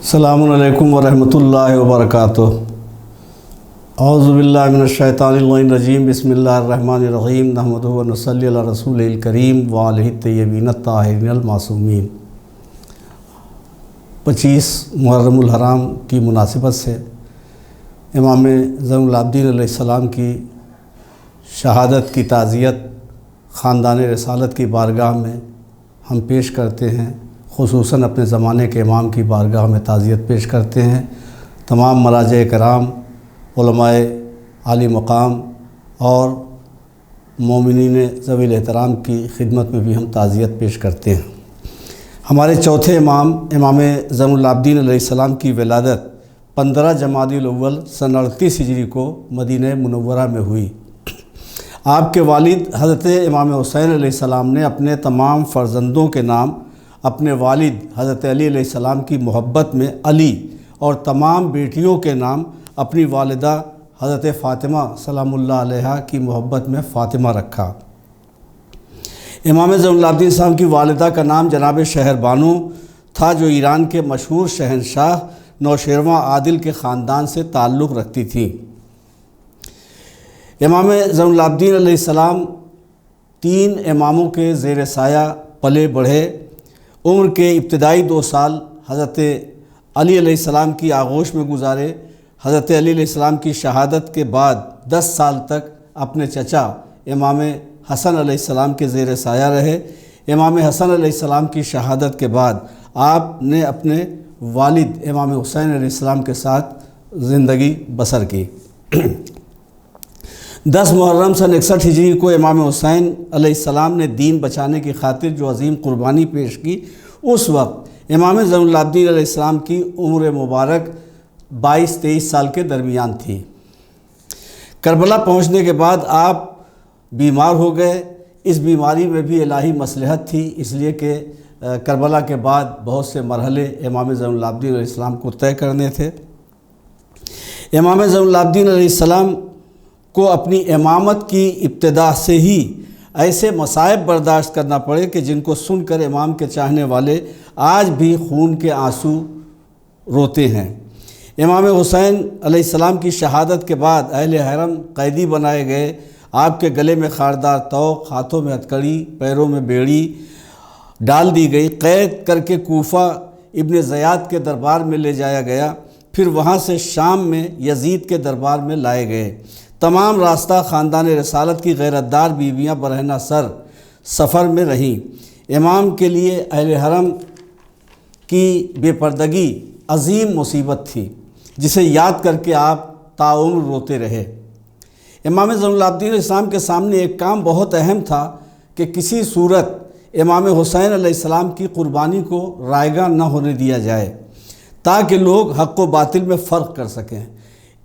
السلام علیکم ورحمۃ اللہ وبرکاتہ۔ اعوذ باللہ من الشیطان الرجیم، بسم اللہ الرحمن الرحیم، نحمدہ و نصلی علی رسول الکریم وآلہ الطیبین الطاہرین المعصومین۔ 25 محرم الحرام کی مناسبت سے امام زین العابدین علیہ السلام کی شہادت کی تعزیت خاندان رسالت کی بارگاہ میں ہم پیش کرتے ہیں، خصوصاً اپنے زمانے کے امام کی بارگاہ میں تعزیت پیش کرتے ہیں۔ تمام مراجع کرام، علماء عالی مقام اور مومنین ذوی الاحترام کی خدمت میں بھی ہم تعزیت پیش کرتے ہیں۔ ہمارے چوتھے امام زین العابدین علیہ السلام کی ولادت 15 جمادی الاول سن 38 ہجری کو مدینہ منورہ میں ہوئی۔ آپ کے والد حضرت امام حسین علیہ السلام نے اپنے تمام فرزندوں کے نام اپنے والد حضرت علی علیہ السلام کی محبت میں علی اور تمام بیٹیوں کے نام اپنی والدہ حضرت فاطمہ سلام اللہ علیہا کی محبت میں فاطمہ رکھا۔ امام زین العابدین صاحب کی والدہ کا نام جناب شہر بانو تھا، جو ایران کے مشہور شہنشاہ نوشیروان عادل کے خاندان سے تعلق رکھتی تھی۔ امام زین العابدین علیہ السلام 3 اماموں کے زیر سایہ پلے بڑھے۔ عمر کے ابتدائی 2 سال حضرت علی علیہ السلام کی آغوش میں گزارے۔ حضرت علی علیہ السلام کی شہادت کے بعد 10 سال تک اپنے چچا امام حسن علیہ السلام کے زیر سایہ رہے۔ امام حسن علیہ السلام کی شہادت کے بعد آپ نے اپنے والد امام حسین علیہ السلام کے ساتھ زندگی بسر کی۔ 10 محرم سن 61 ہجری کو امام حسین علیہ السلام نے دین بچانے کی خاطر جو عظیم قربانی پیش کی، اس وقت امام زین العابدین علیہ السلام کی عمر مبارک 22-23 سال کے درمیان تھی۔ کربلا پہنچنے کے بعد آپ بیمار ہو گئے۔ اس بیماری میں بھی الہی مصلحت تھی، اس لیے کہ کربلا کے بعد بہت سے مرحلے امام زین العابدین علیہ السلام کو طے کرنے تھے۔ امام زین العابدین علیہ السلام کو اپنی امامت کی ابتدا سے ہی ایسے مصائب برداشت کرنا پڑے کہ جن کو سن کر امام کے چاہنے والے آج بھی خون کے آنسو روتے ہیں۔ امام حسین علیہ السلام کی شہادت کے بعد اہل حرم قیدی بنائے گئے۔ آپ کے گلے میں خاردار طوق، ہاتھوں میں ہتھکڑی، پیروں میں بیڑی ڈال دی گئی۔ قید کر کے کوفہ ابن زیاد کے دربار میں لے جایا گیا، پھر وہاں سے شام میں یزید کے دربار میں لائے گئے۔ تمام راستہ خاندان رسالت کی غیرت دار بیویاں برہنہ سر سفر میں رہیں۔ امام کے لیے اہل حرم کی بے پردگی عظیم مصیبت تھی، جسے یاد کر کے آپ تاعمر روتے رہے۔ امام زین العابدین علیہ السلام کے سامنے ایک کام بہت اہم تھا کہ کسی صورت امام حسین علیہ السلام کی قربانی کو رائیگاں نہ ہونے دیا جائے، تاکہ لوگ حق و باطل میں فرق کر سکیں۔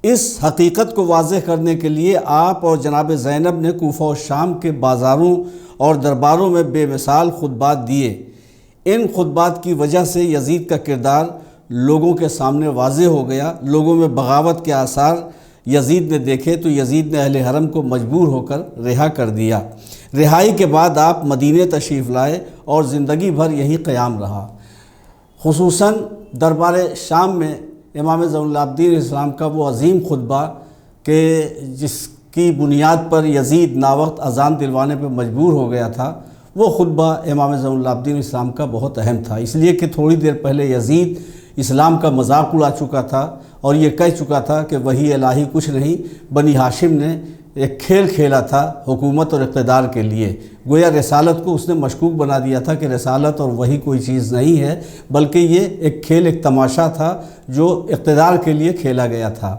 اس حقیقت کو واضح کرنے کے لیے آپ اور جناب زینب نے کوفہ و شام کے بازاروں اور درباروں میں بے مثال خطبات دیے۔ ان خطبات کی وجہ سے یزید کا کردار لوگوں کے سامنے واضح ہو گیا۔ لوگوں میں بغاوت کے آثار یزید نے دیکھے تو یزید نے اہل حرم کو مجبور ہو کر رہا کر دیا۔ رہائی کے بعد آپ مدینہ تشریف لائے اور زندگی بھر یہی قیام رہا۔ خصوصاً دربار شام میں امام زین العابدین علیہ السلام کا وہ عظیم خطبہ کہ جس کی بنیاد پر یزید ناوقت اذان دلوانے پہ مجبور ہو گیا تھا، وہ خطبہ امام زین العابدین علیہ السلام کا بہت اہم تھا، اس لیے کہ تھوڑی دیر پہلے یزید اسلام کا مذاق اڑا چکا تھا اور یہ کہہ چکا تھا کہ وحی الہی کچھ نہیں، بنی ہاشم نے ایک کھیل کھیلا تھا حکومت اور اقتدار کے لیے۔ گویا رسالت کو اس نے مشکوک بنا دیا تھا کہ رسالت اور وحی کوئی چیز نہیں ہے، بلکہ یہ ایک کھیل، ایک تماشا تھا جو اقتدار کے لیے کھیلا گیا تھا۔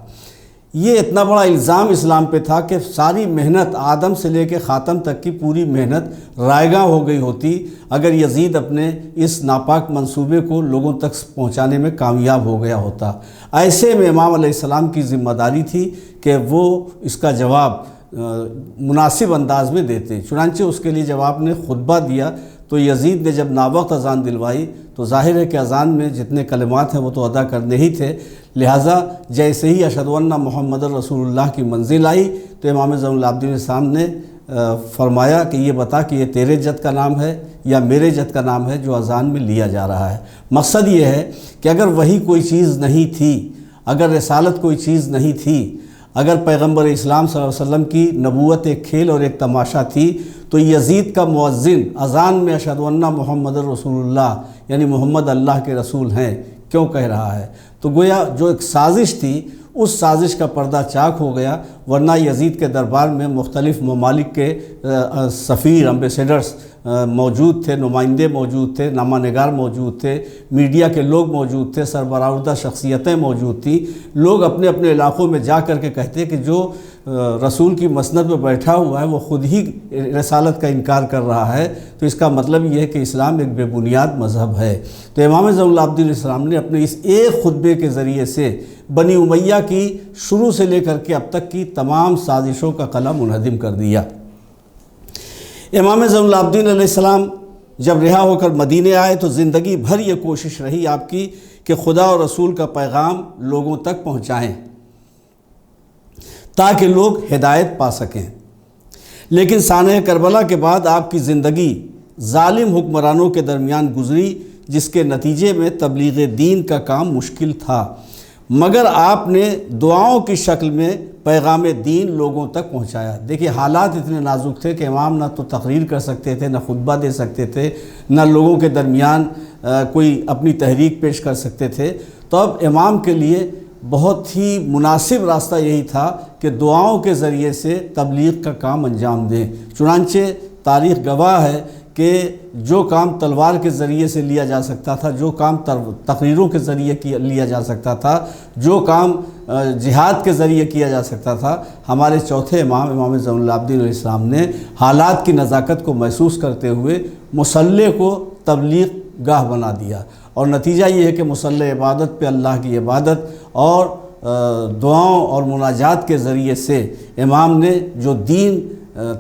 یہ اتنا بڑا الزام اسلام پہ تھا کہ ساری محنت آدم سے لے کے خاتم تک کی پوری محنت رائیگاں ہو گئی ہوتی اگر یزید اپنے اس ناپاک منصوبے کو لوگوں تک پہنچانے میں کامیاب ہو گیا ہوتا۔ ایسے میں امام علیہ السلام کی ذمہ داری تھی کہ وہ اس کا جواب مناسب انداز میں دیتے۔ چنانچہ اس کے لیے جب آپ نے خطبہ دیا تو یزید نے جب ناوقت اذان دلوائی تو ظاہر ہے کہ اذان میں جتنے کلمات ہیں وہ تو ادا کرنے ہی تھے، لہٰذا جیسے ہی اشہد ان محمد رسول اللہ کی منزل آئی تو امام زین العابدین علیہ السلام نے فرمایا کہ یہ بتا کہ یہ تیرے جد کا نام ہے یا میرے جد کا نام ہے جو اذان میں لیا جا رہا ہے۔ مقصد یہ ہے کہ اگر وہی کوئی چیز نہیں تھی، اگر رسالت کوئی چیز نہیں تھی، اگر پیغمبر اسلام صلی اللہ علیہ وسلم کی نبوت ایک کھیل اور ایک تماشا تھی، تو یزید کا مؤذن اذان میں اشہد ان محمد رسول اللہ یعنی محمد اللہ کے رسول ہیں کیوں کہہ رہا ہے؟ تو گویا جو ایک سازش تھی اس سازش کا پردہ چاک ہو گیا، ورنہ یزید کے دربار میں مختلف ممالک کے سفیر، امبیسیڈرز موجود تھے، نمائندے موجود تھے، نامہ نگار موجود تھے، میڈیا کے لوگ موجود تھے، سربراہدہ شخصیتیں موجود تھیں۔ لوگ اپنے اپنے علاقوں میں جا کر کے کہتے کہ جو رسول کی مسند پہ بیٹھا ہوا ہے وہ خود ہی رسالت کا انکار کر رہا ہے، تو اس کا مطلب یہ ہے کہ اسلام ایک بے بنیاد مذہب ہے۔ تو امام زین العابدین علیہ السلام نے اپنے اس ایک خطبے کے ذریعے سے بنی امیہ کی شروع سے لے کر کے اب تک کی تمام سازشوں کا قلع منہدم کر دیا۔ امام زین العابدین علیہ السلام جب رہا ہو کر مدینے آئے تو زندگی بھر یہ کوشش رہی آپ کی کہ خدا اور رسول کا پیغام لوگوں تک پہنچائیں تاکہ لوگ ہدایت پا سکیں۔ لیکن سانحہ کربلا کے بعد آپ کی زندگی ظالم حکمرانوں کے درمیان گزری، جس کے نتیجے میں تبلیغ دین کا کام مشکل تھا، مگر آپ نے دعاؤں کی شکل میں پیغام دین لوگوں تک پہنچایا۔ دیکھیے حالات اتنے نازک تھے کہ امام نہ تو تقریر کر سکتے تھے، نہ خطبہ دے سکتے تھے، نہ لوگوں کے درمیان کوئی اپنی تحریک پیش کر سکتے تھے۔ تو اب امام کے لیے بہت ہی مناسب راستہ یہی تھا کہ دعاؤں کے ذریعے سے تبلیغ کا کام انجام دیں۔ چنانچہ تاریخ گواہ ہے کہ جو کام تلوار کے ذریعے سے لیا جا سکتا تھا، جو کام تقریروں کے ذریعے لیا جا سکتا تھا، جو کام جہاد کے ذریعے کیا جا سکتا تھا، ہمارے چوتھے امام زین العابدین علیہ السلام نے حالات کی نزاکت کو محسوس کرتے ہوئے مصلی کو تبلیغ گاہ بنا دیا، اور نتیجہ یہ ہے کہ مصلی عبادت پہ اللہ کی عبادت اور دعاؤں اور مناجات کے ذریعے سے امام نے جو دین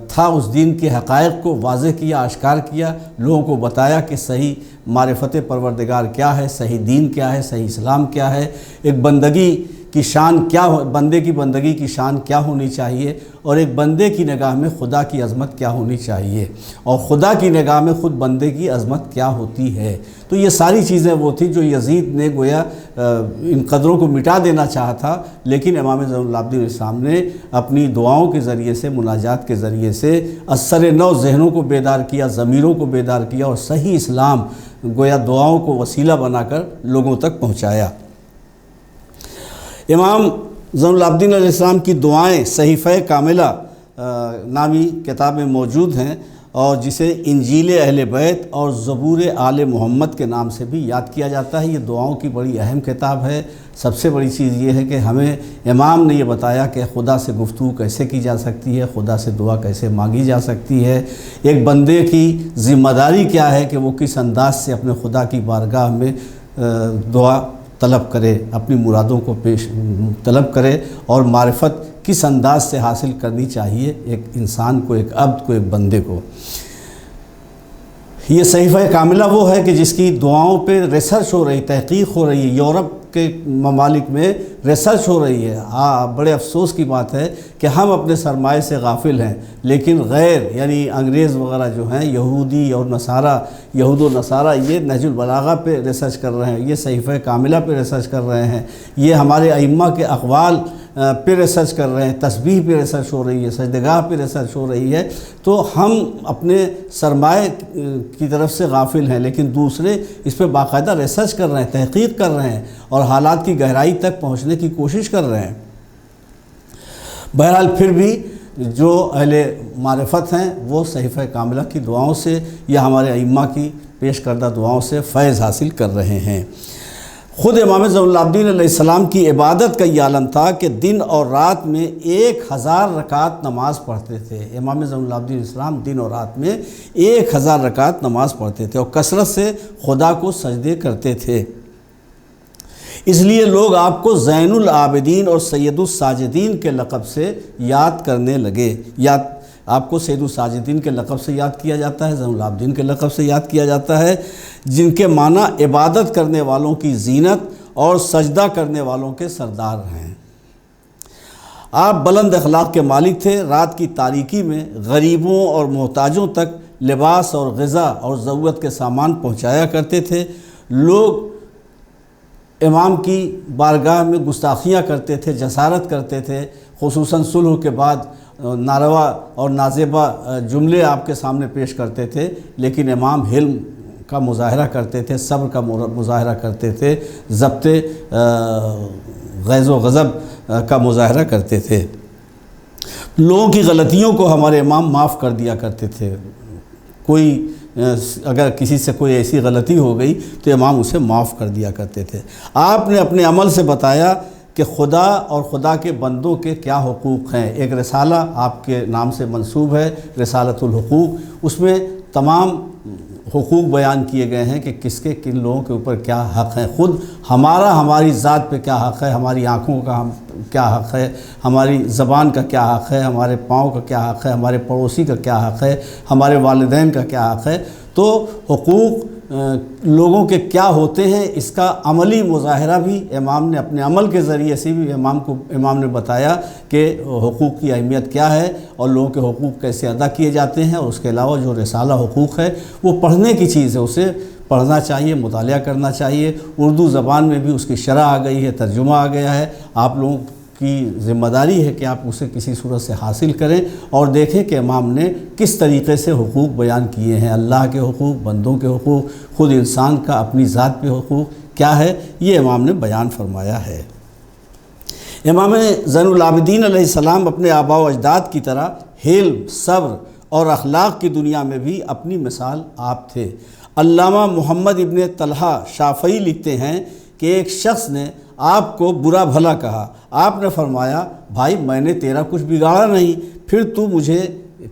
تھا اس دین کے حقائق کو واضح کیا، اشکار کیا، لوگوں کو بتایا کہ صحیح معرفت پروردگار کیا ہے، صحیح دین کیا ہے، صحیح اسلام کیا ہے، ایک بندگی کی شان کیا بندے کی بندگی کی شان کیا ہونی چاہیے، اور ایک بندے کی نگاہ میں خدا کی عظمت کیا ہونی چاہیے، اور خدا کی نگاہ میں خود بندے کی عظمت کیا ہوتی ہے۔ تو یہ ساری چیزیں وہ تھیں جو یزید نے گویا ان قدروں کو مٹا دینا چاہا تھا، لیکن امام زین العابدین علیہ السلام نے اپنی دعاؤں کے ذریعے سے، مناجات کے ذریعے سے اثر نو ذہنوں کو بیدار کیا، ضمیروں کو بیدار کیا، اور صحیح اسلام گویا دعاؤں کو وسیلہ بنا کر لوگوں تک پہنچایا۔ امام زین العابدین علیہ السلام کی دعائیں صحیفہ کاملہ نامی کتاب میں موجود ہیں، اور جسے انجیل اہل بیت اور زبور آل محمد کے نام سے بھی یاد کیا جاتا ہے۔ یہ دعاؤں کی بڑی اہم کتاب ہے۔ سب سے بڑی چیز یہ ہے کہ ہمیں امام نے یہ بتایا کہ خدا سے گفتگو کیسے کی جا سکتی ہے، خدا سے دعا کیسے مانگی جا سکتی ہے، ایک بندے کی ذمہ داری کیا ہے کہ وہ کس انداز سے اپنے خدا کی بارگاہ میں دعا طلب کرے، اپنی مرادوں کو طلب کرے، اور معرفت کس انداز سے حاصل کرنی چاہیے ایک انسان کو، ایک عبد کو، ایک بندے کو۔ یہ صحیفہ کاملہ وہ ہے کہ جس کی دعاؤں پہ ریسرچ ہو رہی، تحقیق ہو رہی ہے، یورپ کے ممالک میں ریسرچ ہو رہی ہے۔ بڑے افسوس کی بات ہے کہ ہم اپنے سرمایے سے غافل ہیں، لیکن غیر یعنی انگریز وغیرہ جو ہیں، یہودی اور نصارہ، یہود و نصارہ، یہ نہج البلاغہ پہ ریسرچ کر رہے ہیں، یہ صحیفہ کاملہ پہ ریسرچ کر رہے ہیں، یہ ہمارے ائمہ کے اقوال پہ ریسرچ کر رہے ہیں، تسبیح پہ ریسرچ ہو رہی ہے، سجدگاہ پہ ریسرچ ہو رہی ہے۔ تو ہم اپنے سرمایہ کی طرف سے غافل ہیں، لیکن دوسرے اس پہ باقاعدہ ریسرچ کر رہے ہیں، تحقیق کر رہے ہیں، اور حالات کی گہرائی تک پہنچنے کی کوشش کر رہے ہیں۔ بہرحال پھر بھی جو اہل معرفت ہیں وہ صحیفہ کاملہ کی دعاؤں سے یا ہمارے ائمہ کی پیش کردہ دعاؤں سے فیض حاصل کر رہے ہیں۔ خود امام زین العابدین علیہ السلام کی عبادت کا یہ عالم تھا کہ دن اور رات میں 1000 رکعت نماز پڑھتے تھے۔ امام زین العابدین علیہ السلام دن اور رات میں 1000 رکعت نماز پڑھتے تھے، اور کثرت سے خدا کو سجدے کرتے تھے۔ اس لیے لوگ آپ کو زین العابدین اور سید الساجدین کے لقب سے یاد کرنے لگے۔ آپ کو سید الساجدین کے لقب سے یاد کیا جاتا ہے، زین العابدین کے لقب سے یاد کیا جاتا ہے، جن کے معنی عبادت کرنے والوں کی زینت اور سجدہ کرنے والوں کے سردار ہیں۔ آپ بلند اخلاق کے مالک تھے، رات کی تاریکی میں غریبوں اور محتاجوں تک لباس اور غذا اور ضرورت کے سامان پہنچایا کرتے تھے۔ لوگ امام کی بارگاہ میں گستاخیاں کرتے تھے، جسارت کرتے تھے، خصوصاً صلح کے بعد ناروا اور نازیبا جملے آپ کے سامنے پیش کرتے تھے، لیکن امام حلم کا مظاہرہ کرتے تھے، صبر کا مظاہرہ کرتے تھے، ضبط غیظ و غضب کا مظاہرہ کرتے تھے۔ لوگوں کی غلطیوں کو ہمارے امام معاف کر دیا کرتے تھے۔ اگر کسی سے کوئی ایسی غلطی ہو گئی تو امام اسے معاف کر دیا کرتے تھے۔ آپ نے اپنے عمل سے بتایا کہ خدا اور خدا کے بندوں کے کیا حقوق ہیں۔ ایک رسالہ آپ کے نام سے منسوب ہے، رسالۃ الحقوق، اس میں تمام حقوق بیان کیے گئے ہیں کہ کس کے کن لوگوں کے اوپر کیا حق ہیں۔ خود ہماری ذات پہ کیا حق ہے، ہماری آنکھوں کا کیا حق ہے، ہماری زبان کا کیا حق ہے، ہمارے پاؤں کا کیا حق ہے، ہمارے پڑوسی کا کیا حق ہے، ہمارے والدین کا کیا حق ہے۔ تو حقوق لوگوں کے کیا ہوتے ہیں، اس کا عملی مظاہرہ بھی امام نے اپنے عمل کے ذریعے سے بھی امام نے بتایا کہ حقوق کی اہمیت کیا ہے اور لوگوں کے حقوق کیسے ادا کیے جاتے ہیں۔ اور اس کے علاوہ جو رسالہ حقوق ہے وہ پڑھنے کی چیز ہے، اسے پڑھنا چاہیے، مطالعہ کرنا چاہیے۔ اردو زبان میں بھی اس کی شرح آ گئی ہے، ترجمہ آ گیا ہے۔ آپ لوگوں کی ذمہ داری ہے کہ آپ اسے کسی صورت سے حاصل کریں اور دیکھیں کہ امام نے کس طریقے سے حقوق بیان کیے ہیں، اللہ کے حقوق، بندوں کے حقوق، خود انسان کا اپنی ذات پہ حقوق کیا ہے، یہ امام نے بیان فرمایا ہے۔ امام زین العابدین علیہ السلام اپنے آباء و اجداد کی طرح حلم، صبر اور اخلاق کی دنیا میں بھی اپنی مثال آپ تھے۔ علامہ محمد ابن طلحہ شافعی لکھتے ہیں کہ ایک شخص نے آپ کو برا بھلا کہا۔ آپ نے فرمایا، بھائی میں نے تیرا کچھ بگاڑا نہیں، پھر تو مجھے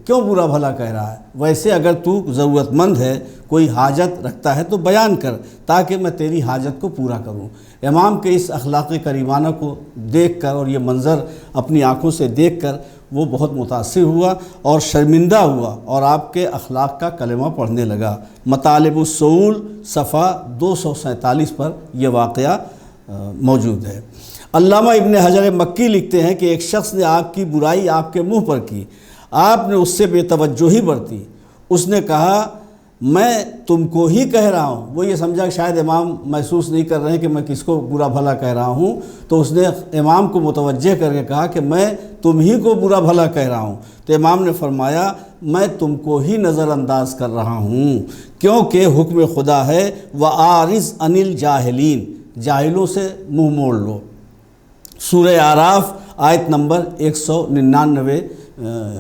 کیوں برا بھلا کہہ رہا ہے؟ ویسے اگر تو ضرورت مند ہے، کوئی حاجت رکھتا ہے تو بیان کر تاکہ میں تیری حاجت کو پورا کروں۔ امام کے اس اخلاق کریمانہ کو دیکھ کر اور یہ منظر اپنی آنکھوں سے دیکھ کر وہ بہت متاثر ہوا اور شرمندہ ہوا اور آپ کے اخلاق کا کلمہ پڑھنے لگا۔ مطالب الصول صفحہ 247 پر یہ واقعہ موجود ہے۔ علامہ ابن حجر مکی لکھتے ہیں کہ ایک شخص نے آپ کی برائی آپ کے منہ پر کی، آپ نے اس سے بے توجہی برتی۔ اس نے کہا، میں تم کو ہی کہہ رہا ہوں۔ وہ یہ سمجھا کہ شاید امام محسوس نہیں کر رہے ہیں کہ میں کس کو برا بھلا کہہ رہا ہوں، تو اس نے امام کو متوجہ کر کے کہا کہ میں تم ہی کو برا بھلا کہہ رہا ہوں۔ تو امام نے فرمایا، میں تم کو ہی نظر انداز کر رہا ہوں، کیونکہ حکم خدا ہے وَأَعْرِضْ عَنِ الْجَاهِلِينَ، جاہلوں سے منہ موڑ لو۔ سورہ اعراف آیت نمبر 199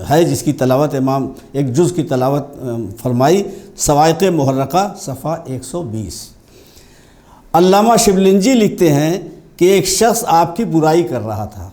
ہے، جس کی تلاوت امام ایک جز کی تلاوت فرمائی، صواعق محرقہ صفحہ 120۔ علامہ شبلنجی لکھتے ہیں کہ ایک شخص آپ کی برائی کر رہا تھا۔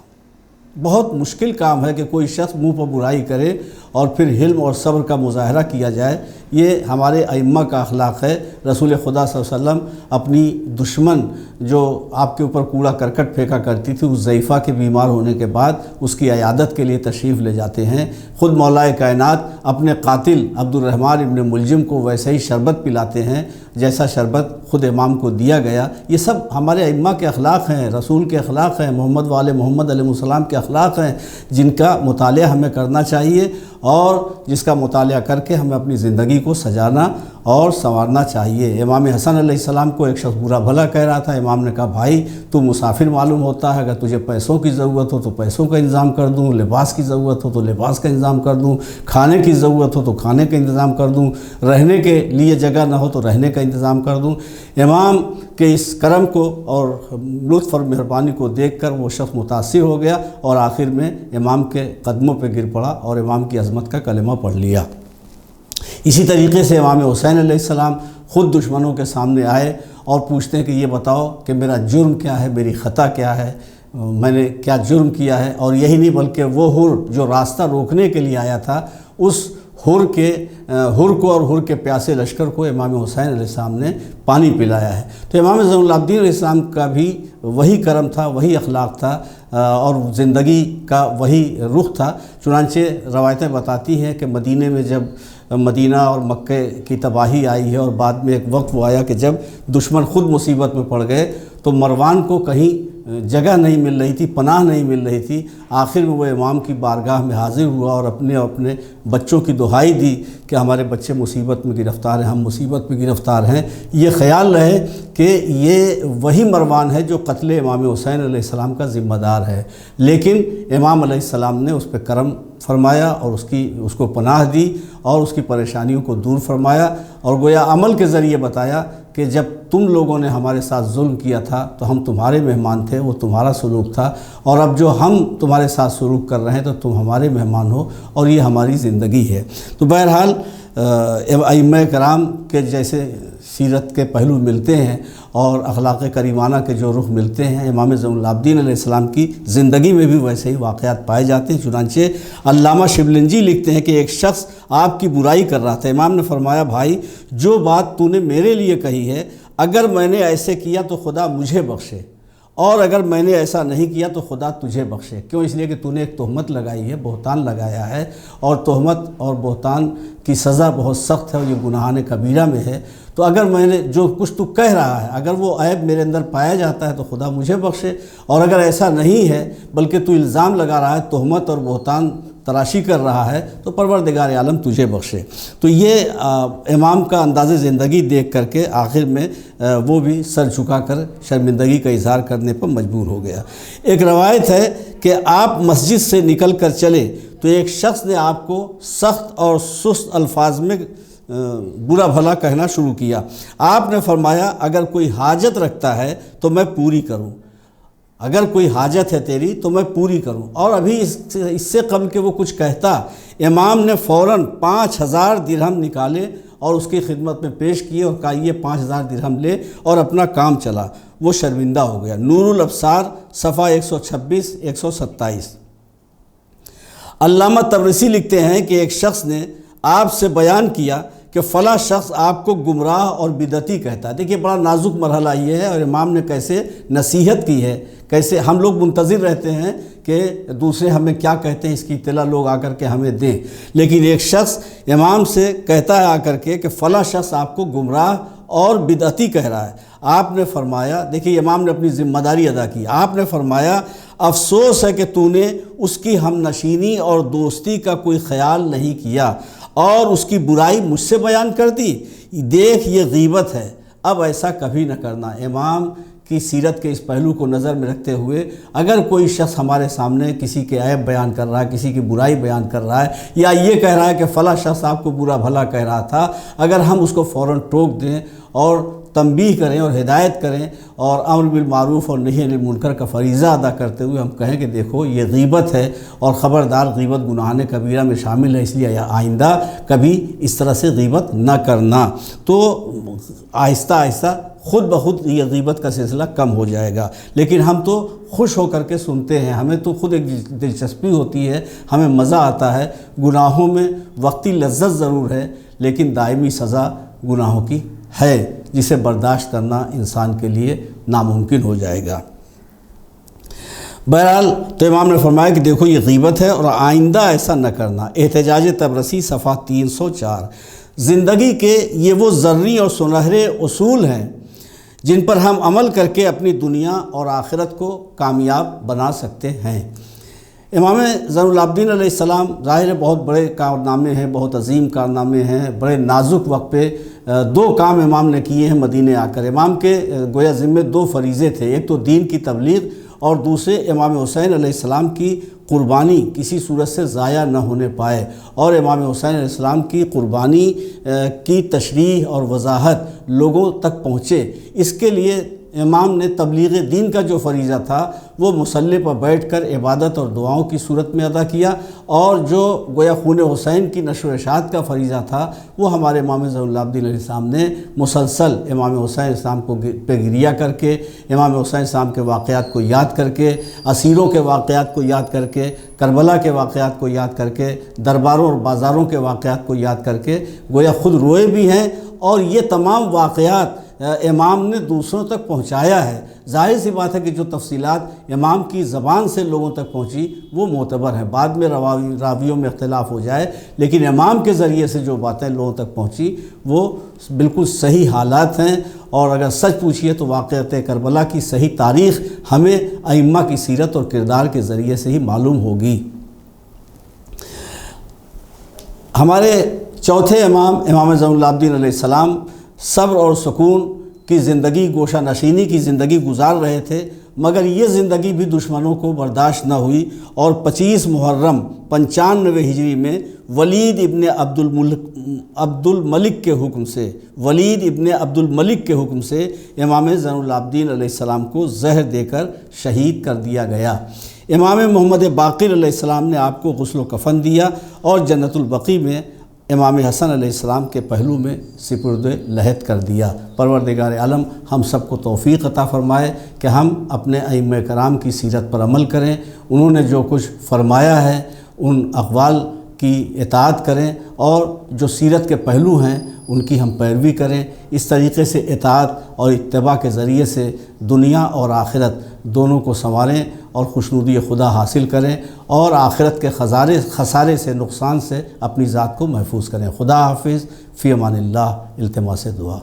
بہت مشکل کام ہے کہ کوئی شخص منہ پر برائی کرے اور پھر حلم اور صبر کا مظاہرہ کیا جائے۔ یہ ہمارے ائمہ کا اخلاق ہے۔ رسول خدا صلی اللہ علیہ وسلم اپنی دشمن جو آپ کے اوپر کوڑا کرکٹ پھینکا کرتی تھی، اس ضعیفہ کے بیمار ہونے کے بعد اس کی عیادت کے لیے تشریف لے جاتے ہیں۔ خود مولا کائنات اپنے قاتل عبد الرحمن ابن ملجم کو ویسے ہی شربت پلاتے ہیں جیسا شربت خود امام کو دیا گیا۔ یہ سب ہمارے ائمہ کے اخلاق ہیں، رسول کے اخلاق ہیں، محمد والے محمد علیہ السلام کے اخلاق ہیں، جن کا مطالعہ ہمیں کرنا چاہیے اور جس کا مطالعہ کر کے ہمیں اپنی زندگی کو سجانا اور سنوارنا چاہیے۔ امام حسن علیہ السلام کو ایک شخص برا بھلا کہہ رہا تھا۔ امام نے کہا، بھائی تو مسافر معلوم ہوتا ہے، اگر تجھے پیسوں کی ضرورت ہو تو پیسوں کا انتظام کر دوں، لباس کی ضرورت ہو تو لباس کا انتظام کر دوں، کھانے کی ضرورت ہو تو کھانے کا انتظام کر دوں، رہنے کے لیے جگہ نہ ہو تو رہنے کا انتظام کر دوں۔ امام کے اس کرم کو اور لطف اور مہربانی کو دیکھ کر وہ شخص متاثر ہو گیا اور آخر میں امام کے قدموں پہ گر پڑا اور امام کی عظمت کا کلمہ پڑھ لیا۔ اسی طریقے سے امام حسین علیہ السلام خود دشمنوں کے سامنے آئے اور پوچھتے ہیں کہ یہ بتاؤ کہ میرا جرم کیا ہے، میری خطا کیا ہے، میں نے کیا جرم کیا ہے۔ اور یہی نہیں بلکہ وہ حر جو راستہ روکنے کے لیے آیا تھا، اس حر کو اور حر کے پیاسے لشکر کو امام حسین علیہ السلام نے پانی پلایا ہے۔ تو امام زین العابدین علیہ السلام کا بھی وہی کرم تھا، وہی اخلاق تھا اور زندگی کا وہی رخ تھا۔ چنانچہ روایتیں بتاتی ہیں کہ مدینے میں جب مدینہ اور مکہ کی تباہی آئی ہے اور بعد میں ایک وقت وہ آیا کہ جب دشمن خود مصیبت میں پڑ گئے تو مروان کو کہیں جگہ نہیں مل رہی تھی، پناہ نہیں مل رہی تھی، آخر میں وہ امام کی بارگاہ میں حاضر ہوا اور اپنے بچوں کی دہائی دی کہ ہمارے بچے مصیبت میں گرفتار ہیں، ہم مصیبت میں گرفتار ہیں۔ یہ خیال رہے کہ یہ وہی مروان ہے جو قتل امام حسین علیہ السلام کا ذمہ دار ہے، لیکن امام علیہ السلام نے اس پہ کرم فرمایا اور اس کو پناہ دی اور اس کی پریشانیوں کو دور فرمایا، اور گویا عمل کے ذریعے بتایا کہ جب تم لوگوں نے ہمارے ساتھ ظلم کیا تھا تو ہم تمہارے مہمان تھے، وہ تمہارا سلوک تھا، اور اب جو ہم تمہارے ساتھ سلوک کر رہے ہیں تو تم ہمارے مہمان ہو اور یہ ہماری زندگی ہے۔ تو بہرحال ائمہ کرام کے جیسے سیرت کے پہلو ملتے ہیں اور اخلاق کریمانہ کے جو رخ ملتے ہیں، امام زین العابدین علیہ السلام کی زندگی میں بھی ویسے ہی واقعات پائے جاتے ہیں۔ چنانچہ علامہ شبلنجی لکھتے ہیں کہ ایک شخص آپ کی برائی کر رہا تھا، امام نے فرمایا بھائی جو بات تو نے میرے لیے کہی ہے اگر میں نے ایسے کیا تو خدا مجھے بخشے، اور اگر میں نے ایسا نہیں کیا تو خدا تجھے بخشے۔ کیوں؟ اس لیے کہ تو نے ایک تہمت لگائی ہے، بہتان لگایا ہے، اور تہمت اور بہتان کی سزا بہت سخت ہے اور یہ گناہان کبیرہ میں ہے۔ تو اگر میں نے جو کچھ تو کہہ رہا ہے اگر وہ عیب میرے اندر پایا جاتا ہے تو خدا مجھے بخشے، اور اگر ایسا نہیں ہے بلکہ تو الزام لگا رہا ہے، تہمت اور بہتان تراشی کر رہا ہے، تو پروردگار عالم تجھے بخشے۔ تو یہ امام کا انداز زندگی دیکھ کر کے آخر میں وہ بھی سر جھکا کر شرمندگی کا اظہار کرنے پر مجبور ہو گیا۔ ایک روایت ہے کہ آپ مسجد سے نکل کر چلے تو ایک شخص نے آپ کو سخت اور سست الفاظ میں برا بھلا کہنا شروع کیا۔ آپ نے فرمایا اگر کوئی حاجت رکھتا ہے تو میں پوری کروں، اگر کوئی حاجت ہے تیری تو میں پوری کروں۔ اور ابھی اس سے قبل کہ وہ کچھ کہتا، امام نے فوراً 5000 درہم نکالے اور اس کی خدمت میں پیش کیے اور کہا یہ 5000 درہم لے، اور اپنا کام چلا۔ وہ شرمندہ ہو گیا۔ نور الابصار صفحہ 126 127۔ علامہ طبرسی لکھتے ہیں کہ ایک شخص نے آپ سے بیان کیا کہ فلاں شخص آپ کو گمراہ اور بدعتی کہتا ہے۔ دیکھیے بڑا نازک مرحلہ یہ ہے، اور امام نے کیسے نصیحت کی ہے، کیسے ہم لوگ منتظر رہتے ہیں کہ دوسرے ہمیں کیا کہتے ہیں، اس کی اطلاع لوگ آ کر کے ہمیں دیں، لیکن ایک شخص امام سے کہتا ہے آ کر کے کہ فلاں شخص آپ کو گمراہ اور بدعتی کہہ رہا ہے۔ آپ نے فرمایا، دیکھیے امام نے اپنی ذمہ داری ادا کی، آپ نے فرمایا افسوس ہے کہ تو نے اس کی ہم نشینی اور دوستی کا کوئی خیال نہیں کیا اور اس کی برائی مجھ سے بیان کر دی، دیکھ یہ غیبت ہے، اب ایسا کبھی نہ کرنا۔ امام کی سیرت کے اس پہلو کو نظر میں رکھتے ہوئے اگر کوئی شخص ہمارے سامنے کسی کے عیب بیان کر رہا ہے، کسی کی برائی بیان کر رہا ہے، یا یہ کہہ رہا ہے کہ فلاں شخص آپ کو برا بھلا کہہ رہا تھا، اگر ہم اس کو فوراً ٹوک دیں اور تنبیہ کریں اور ہدایت کریں اور امر بالمعروف اور نہی عن المنکر کا فریضہ ادا کرتے ہوئے ہم کہیں کہ دیکھو یہ غیبت ہے اور خبردار غیبت گناہان کبیرہ میں شامل ہے، اس لیے آئندہ کبھی اس طرح سے غیبت نہ کرنا، تو آہستہ آہستہ خود بخود یہ غیبت کا سلسلہ کم ہو جائے گا۔ لیکن ہم تو خوش ہو کر کے سنتے ہیں، ہمیں تو خود ایک دلچسپی ہوتی ہے، ہمیں مزہ آتا ہے۔ گناہوں میں وقتی لذت ضرور ہے لیکن دائمی سزا گناہوں کی ہے، جسے برداشت کرنا انسان کے لیے ناممکن ہو جائے گا۔ بہرحال تو امام نے فرمایا کہ دیکھو یہ غیبت ہے اور آئندہ ایسا نہ کرنا۔ احتجاج طبرسی صفحہ 304۔ زندگی کے یہ وہ زرعی اور سنہرے اصول ہیں جن پر ہم عمل کر کے اپنی دنیا اور آخرت کو کامیاب بنا سکتے ہیں۔ امام زین العابدین علیہ السلام ظاہر بہت بڑے کارنامے ہیں، بہت عظیم کارنامے ہیں، بڑے نازک وقت پہ دو کام امام نے کیے ہیں مدینے آ کر۔ امام کے گویا ذمے دو فریضے تھے، ایک تو دین کی تبلیغ اور دوسرے امام حسین علیہ السلام کی قربانی کسی صورت سے ضائع نہ ہونے پائے، اور امام حسین علیہ السلام کی قربانی کی تشریح اور وضاحت لوگوں تک پہنچے۔ اس کے لیے امام نے تبلیغ دین کا جو فریضہ تھا وہ مصلی پر بیٹھ کر عبادت اور دعاؤں کی صورت میں ادا کیا، اور جو گویا خون حسین کی نشر و اشاعت کا فریضہ تھا وہ ہمارے امام زین العابدین علیہ السلام نے مسلسل امام حسین علیہ السلام کو پہ گریہ کر کے، امام حسین علیہ السلام کے واقعات کو یاد کر کے، اسیروں کے واقعات کو یاد کر کے، کربلا کے واقعات کو یاد کر کے، درباروں اور بازاروں کے واقعات کو یاد کر کے گویا خود روئے بھی ہیں، اور یہ تمام واقعات امام نے دوسروں تک پہنچایا ہے، ظاہر سی بات ہے کہ جو تفصیلات امام کی زبان سے لوگوں تک پہنچی وہ معتبر ہیں، بعد میں راویوں میں اختلاف ہو جائے، لیکن امام کے ذریعے سے جو باتیں لوگوں تک پہنچی وہ بالکل صحیح حالات ہیں، اور اگر سچ پوچھیے تو واقعۃ کربلا کی صحیح تاریخ ہمیں ائمہ کی سیرت اور کردار کے ذریعے سے ہی معلوم ہوگی۔ ہمارے چوتھے امام زین العابدین علیہ السلام صبر اور سکون کی زندگی، گوشہ نشینی کی زندگی گزار رہے تھے، مگر یہ زندگی بھی دشمنوں کو برداشت نہ ہوئی، اور 25 محرم 95 ہجری میں ولید ابن عبد الملک کے حکم سے امام زین العابدین علیہ السلام کو زہر دے کر شہید کر دیا گیا۔ امام محمد باقر علیہ السلام نے آپ کو غسل و کفن دیا اور جنت البقیع میں امام حسن علیہ السلام کے پہلو میں سپرد لحد کر دیا۔ پروردگار عالم ہم سب کو توفیق عطا فرمائے کہ ہم اپنے ائمہ کرام کی سیرت پر عمل کریں، انہوں نے جو کچھ فرمایا ہے ان اقوال کی اطاعت کریں، اور جو سیرت کے پہلو ہیں ان کی ہم پیروی کریں۔ اس طریقے سے اطاعت اور اتباع کے ذریعے سے دنیا اور آخرت دونوں کو سنواریں اور خوشنودی خدا حاصل کریں، اور آخرت کے خسارے سے، نقصان سے اپنی ذات کو محفوظ کریں۔ خدا حافظ، فی امان اللہ، التماس دعا۔